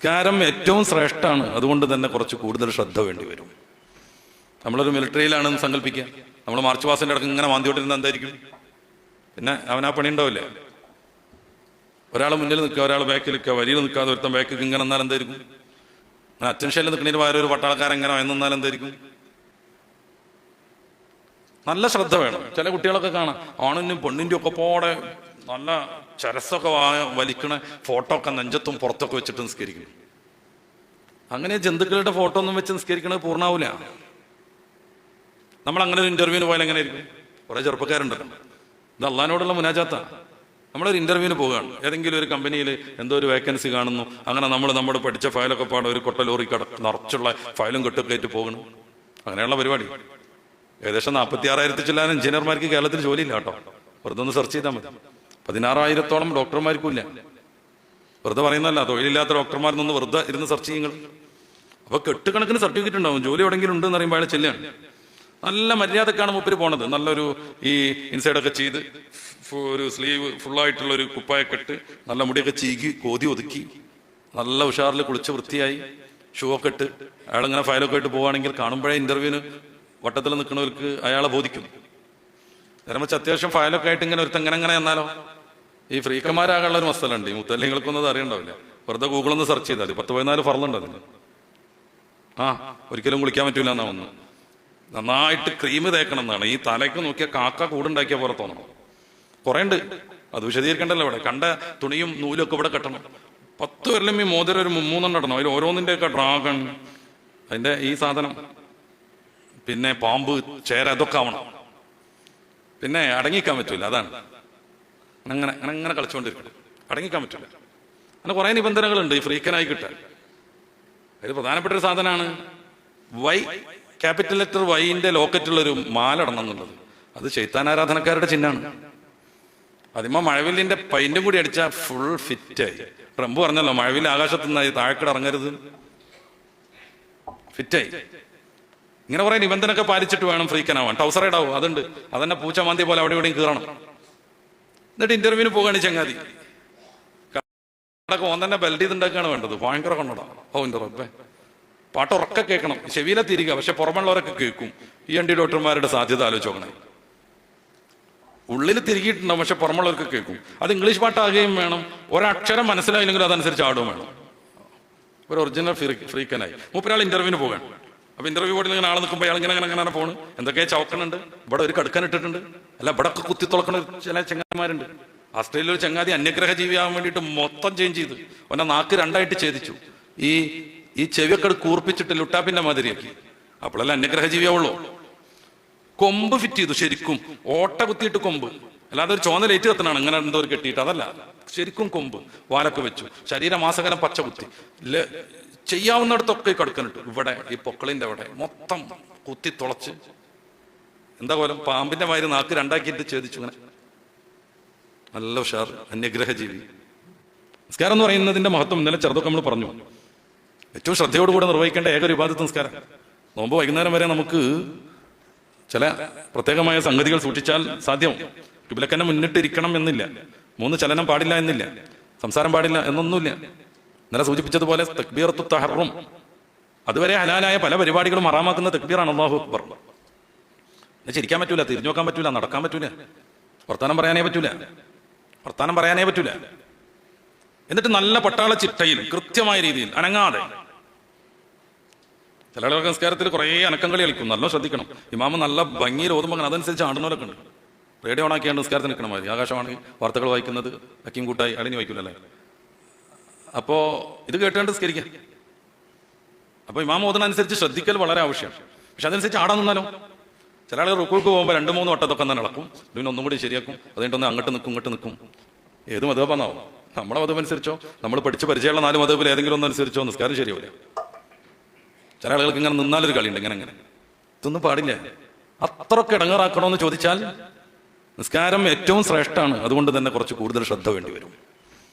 നിസ്കാരം ഏറ്റവും ശ്രേഷ്ഠമാണ്, അതുകൊണ്ട് തന്നെ കുറച്ച് കൂടുതൽ ശ്രദ്ധ വേണ്ടി വരും. നമ്മളൊരു മിലിറ്ററിയിലാണെന്ന് സങ്കല്പിക്കുക. നമ്മൾ മാർച്ച് പാസിൻ്റെ ഇടയ്ക്ക് ഇങ്ങനെ മാന്തിയോട്ടിരുന്ന എന്തായിരിക്കും? പിന്നെ അവനാ പണി ഉണ്ടാവില്ലേ? ഒരാൾ മുന്നിൽ നിൽക്കുക, ഒരാൾ ബാക്കിൽ നിൽക്കുക, വരിയിൽ നിൽക്കാതെ ഒരുത്തം ബാക്കിൽ ഇങ്ങനെ എന്നാൽ എന്തായിരിക്കും? അങ്ങനെ അറ്റൻഷനിൽ നിൽക്കുന്നതിന് പകരം ഒരു പട്ടാളക്കാരൻ എങ്ങനെ എന്നാൽ എന്തായിരിക്കും? നല്ല ശ്രദ്ധ വേണം. ചില കുട്ടികളൊക്കെ കാണാം ആണിനും പെണ്ണിൻ്റെ ഒക്കെ പോടെ നല്ല ചരസൊക്കെ വലിക്കണ ഫോട്ടോ ഒക്കെ നെഞ്ചത്തും പുറത്തൊക്കെ വെച്ചിട്ട് നിസ്കരിക്കും. അങ്ങനെ ജന്തുക്കളുടെ ഫോട്ടോ ഒന്നും വെച്ച് നിസ്കരിക്കണത് പൂർണ്ണാവൂല. നമ്മൾ അങ്ങനെ ഒരു ഇന്റർവ്യൂവിന് പോയാൽ എങ്ങനെ ആയിരിക്കും? കുറെ ചെറുപ്പക്കാരുണ്ടല്ലോ, ഇത് അള്ളാഹിനോടുള്ള മുനാജാത്ത. നമ്മളൊരു ഇന്റർവ്യൂവിന് പോവുകയാണ്, ഏതെങ്കിലും ഒരു കമ്പനിയിൽ എന്തോ ഒരു വേക്കൻസി കാണുന്നു. അങ്ങനെ നമ്മൾ പഠിച്ച ഫയലൊക്കെ പാടെ ഒരു കൊട്ട ലോറി നിറച്ചുള്ള ഫയലും കെട്ടൊക്കെ ആയിട്ട് പോകണം. അങ്ങനെയുള്ള പരിപാടി. ഏകദേശം 46,000 ചില്ലാൻ എഞ്ചിനീയർമാർക്ക് കേരളത്തിൽ ജോലിയില്ല കേട്ടോ. വെറുതെ ഒന്ന് സെർച്ച് ചെയ്താൽ മതി. 16,000-ഓളം ഡോക്ടർമാർക്കും ഇല്ല. വെറുതെ പറയുന്നതല്ല, തൊഴിലില്ലാത്ത ഡോക്ടർമാരെന്നൊന്ന് വെറുതെ ഇരുന്ന് സെർച്ച് ചെയ്യുന്നത്. അപ്പൊ കെട്ടുകണക്കിന് സർട്ടിഫിക്കറ്റ് ഉണ്ടാവും. ജോലി എവിടെയെങ്കിലും ഉണ്ടെന്ന് പറയുമ്പോൾ അയാൾ ചെല്ലുകയാണ്. നല്ല മര്യാദക്കാണ് മൂപ്പര് പോണത്. നല്ലൊരു ഈ ഇൻസൈഡൊക്കെ ചെയ്ത് ഒരു സ്ലീവ് ഫുള്ളായിട്ടുള്ള ഒരു കുപ്പായൊക്കെ നല്ല മുടിയൊക്കെ ചീകി കോതി ഒതുക്കി നല്ല ഉഷാറിൽ കുളിച്ച് വൃത്തിയായി ഷൂ ഒക്കെ ഇട്ട് അയാളിങ്ങനെ ഫയലൊക്കെ ആയിട്ട് പോവുകയാണെങ്കിൽ കാണുമ്പോഴേ ഇന്റർവ്യൂവിന് വട്ടത്തിൽ നിൽക്കുന്നവർക്ക് അയാളെ ബോധിക്കും. നേരം വെച്ച് അത്യാവശ്യം ഫയലൊക്കെ ആയിട്ട് ഇങ്ങനെ ഒരുത്തം ഇങ്ങനെ എന്നാലോ? ഈ ഫ്രീക്കന്മാരാകാനുള്ള ഒരു മസലുണ്ട്. ഈ മുത്തല്ലിങ്ങൾക്കൊന്നും അറിയണ്ടാവില്ല. വെറുതെ ഗൂഗിളൊന്ന് സെർച്ച് ചെയ്താൽ 10-14 ഫർളുണ്ട് അതിന്. ഒരിക്കലും കുളിക്കാൻ പറ്റൂല എന്നാ ഒന്ന്. നന്നായിട്ട് ക്രീം തേക്കണം എന്നാണ്. ഈ തലയ്ക്ക് നോക്കിയ കാക്ക കൂടുണ്ടാക്കിയ പോലെ തോന്നണം. കുറെ ഉണ്ട്, അത് വിശദീകരിക്കണ്ടല്ലോ. ഇവിടെ കണ്ട തുണിയും നൂലും ഒക്കെ ഇവിടെ കെട്ടണം. 10 വരലും ഈ മോതിരം ഒരു 3 ഇടണം. അതിൽ ഓരോന്നിന്റെ ഒക്കെ ഡ്രാഗൺ, അതിന്റെ ഈ സാധനം, പിന്നെ പാമ്പ്, ചേര, അതൊക്കെ ആവണം. പിന്നെ അടങ്ങിക്കാൻ പറ്റൂല. അതാണ് അങ്ങനെ കളിച്ചുകൊണ്ടിരിക്കണം. അടങ്ങിക്കാൻ പറ്റില്ല. അങ്ങനെ കുറെ നിബന്ധനകളുണ്ട് ഈ ഫ്രീക്കനായി കിട്ടാൻ. അതിൽ പ്രധാനപ്പെട്ട ഒരു സാധനമാണ് വൈ, ക്യാപിറ്റൽ ലെറ്റർ വൈന്റെ ലോക്കറ്റുള്ളൊരു മാല ഇടണം എന്നുള്ളത്. അത് ശൈത്താൻ ആരാധനക്കാരുടെ ചിഹ്നമാണ്. അതിമ്മ മഴവില്ലിന്റെ പൈന്റും കൂടി അടിച്ചാൽ ഫുൾ ഫിറ്റായി. ട്രംപ് പറഞ്ഞല്ലോ മഴവില്ല് ആകാശത്ത് നിന്ന് താഴെക്കിട ഇറങ്ങരുത്, ഫിറ്റായി. ഇങ്ങനെ കുറെ നിബന്ധനയൊക്കെ പാലിച്ചിട്ട് വേണം ഫ്രീക്കനാവാൻ. ടൗസറേഡാവും, അതുണ്ട്. അതന്നെ പൂച്ച മാന്തിയ പോലെ അവിടെ ഇവിടെയും കീറണം. എന്നിട്ട് ഇന്റർവ്യൂവിന് പോവുകയാണ് ചങ്ങാതി. ഓൻ തന്നെ ബെൽറ്റ് ചെയ്തുണ്ടാക്കുകയാണ് വേണ്ടത്. ഭയങ്കര കണ്ണട. എന്റെ റബ്ബേ, പാട്ട് ഉറക്കെ കേൾക്കണം. ചെവിയിലെ തിരിക, പക്ഷെ പുറമുള്ളവരൊക്കെ കേൾക്കും. ഈ ഡോക്ടർമാരുടെ സാധ്യത ആലോചിച്ചോക്കണേ. ഉള്ളിൽ തിരികിയിട്ടുണ്ടാവും, പക്ഷെ പുറമുള്ളവർക്ക് കേൾക്കും. അത് ഇംഗ്ലീഷ് പാട്ടാകുകയും വേണം. ഒരക്ഷരം മനസ്സിലായില്ലെങ്കിലും അതനുസരിച്ച് ആടുകയും വേണം. ഒരു ഒറിജിനൽ ഫ്രീക്കനായി മൂപ്പരാൾ ഇന്റർവ്യൂവിന് പോകാൻ. അപ്പൊ ഇന്റർവ്യൂ ബോർഡിൽ ഇങ്ങനെ ആൾ നിൽക്കുമ്പോൾ അയാൾ ഇങ്ങനെ പോണ്. എന്തൊക്കെയാ ചവക്കണുണ്ട്. ഇവിടെ ഒരു കടുക്കാൻ ഇട്ടിട്ടുണ്ട്. അല്ല, ഇവിടെ ഒക്കെ കുത്തി തുളക്കണ ചില ചങ്ങാതിമാരുണ്ട്. ഓസ്ട്രേലിയ ഒരു ചങ്ങാതി അന്യഗ്രഹ ജീവിയാകാൻ വേണ്ടിയിട്ട് മൊത്തം ചേഞ്ച് ചെയ്തു. അവന്റെ നാക്ക് 2ആയിട്ട് ഛേദിച്ചു. ഈ ചെവിയൊക്കെ കൂർപ്പിച്ചിട്ട് ലുട്ടാപ്പിന്റെ മാതിരിയാക്കി. അപ്പോഴല്ല അന്യഗ്രഹ ജീവിയാവുള്ളൂ. കൊമ്പ് ഫിറ്റ് ചെയ്തു ശരിക്കും. ഓട്ട കുത്തിയിട്ട് കൊമ്പ്, അല്ലാതെ ഒരു ചോന്ന ലേറ്റ് കത്തനാണ് ഇങ്ങനെ എന്തോ ഒരു കെട്ടിയിട്ട്. അതല്ല, ശരിക്കും കൊമ്പ് വാലൊക്കെ വെച്ചു. ശരീരമാസകലം പച്ച കുത്തി. ചെയ്യാവുന്നിടത്തൊക്കെ കടുക്കനിട്ടു. ഇവിടെ ഈ പൊക്കളിന്റെ അവിടെ മൊത്തം കുത്തി തുളച്ച് എന്താ പോലും പാമ്പിന്റെ മാതിരി നാക്ക് 2ആക്കിയിട്ട് ഛേദിച്ചു. ഇങ്ങനെ നല്ല ഉഷാർ അന്യഗ്രഹ ജീവി. നിസ്കാരം എന്ന് പറയുന്നതിന്റെ മഹത്വം ഇന്നലെ ചെറുതൊക്കെ നമ്മൾ പറഞ്ഞു. ഏറ്റവും ശ്രദ്ധയോടുകൂടെ നിർവഹിക്കേണ്ട ഏക ഇബാദത്ത് നിസ്കാരം. നോമ്പ് വൈകുന്നേരം വരെ നമുക്ക് ചില പ്രത്യേകമായ സംഗതികൾ സൂക്ഷിച്ചാൽ സാധ്യവും. കിബിലക്കന്നെ മുന്നിട്ടിരിക്കണം എന്നില്ല. 3 ചലനം പാടില്ല എന്നില്ല. സംസാരം പാടില്ല എന്നൊന്നുമില്ല. ഇന്നലെ സൂചിപ്പിച്ചതുപോലെ തക്ബീറത്തു തഹറം, അതുവരെ ഹലാലായ പല പരിപാടികളും ഹറാമാക്കുന്ന തക്ബീറാണ് അല്ലാഹു അക്ബർ. ചിരിക്കാൻ പറ്റൂല, തിരിഞ്ഞു നോക്കാൻ പറ്റൂല, നടക്കാൻ പറ്റൂല, വർത്താനം പറയാനേ പറ്റൂല. എന്നിട്ട് നല്ല പട്ടാള ചിട്ടയിൽ കൃത്യമായ രീതിയിൽ അനങ്ങാതെ. ചില ആളുകൾ സംസ്കാരത്തിൽ കുറേ അനക്കംകളി കളിക്കും. നല്ല ശ്രദ്ധിക്കണം. ഇമാമ നല്ല ഭംഗിയിൽ ഓതുമ്പോൾ അതനുസരിച്ച് ആടുന്നവരൊക്കെ ഉണ്ട്. റേഡിയോ ഓണാക്കിയാണ് നിസ്കാരത്തിൽ നിൽക്കണം മതി. ആകാശവാണി വാർത്തകൾ വായിക്കുന്നത് അക്കിയും കൂട്ടായി അടിഞ്ഞു വായിക്കില്ലല്ലേ. അപ്പോ ഇത് കേട്ടുകൊണ്ട് നിസ്കരിക്കാം. അപ്പൊ ഇമാമ ഓതുന്നതനുസരിച്ച് ശ്രദ്ധിക്കൽ വളരെ ആവശ്യമാണ്. പക്ഷെ അതനുസരിച്ച് ആടാൻ നിന്നാലോ? ചില ആളുകൾ റുക്കൂക്ക് പോകുമ്പോൾ 2-3 വട്ടത്തൊക്കെ തന്നെ നടക്കും. പിന്നെ ഒന്നും കൂടി ശരിയാക്കും. അതുകൊണ്ടൊന്ന് അങ്ങോട്ട് നിൽക്കും. ഏത് മതബാന്നാവും? നമ്മുടെ മതമനുസരിച്ചോ നമ്മൾ പഠിച്ച് പരിചയമുള്ള 4 മതബിൽ ഏതെങ്കിലും ഒന്നനുസരിച്ചോ നിസ്കാരം ശരിയാവില്ല. ചില ആളുകൾക്ക് ഇങ്ങനെ നിന്നാലൊരു കളിയുണ്ട്. ഇങ്ങനെ ഇതൊന്നും പാടില്ല. അത്രയൊക്കെ ഇടങ്ങാറാക്കണമെന്ന് ചോദിച്ചാൽ നിസ്കാരം ഏറ്റവും ശ്രേഷ്ഠമാണ്, അതുകൊണ്ട് തന്നെ കുറച്ച് കൂടുതൽ ശ്രദ്ധ വേണ്ടി വരും.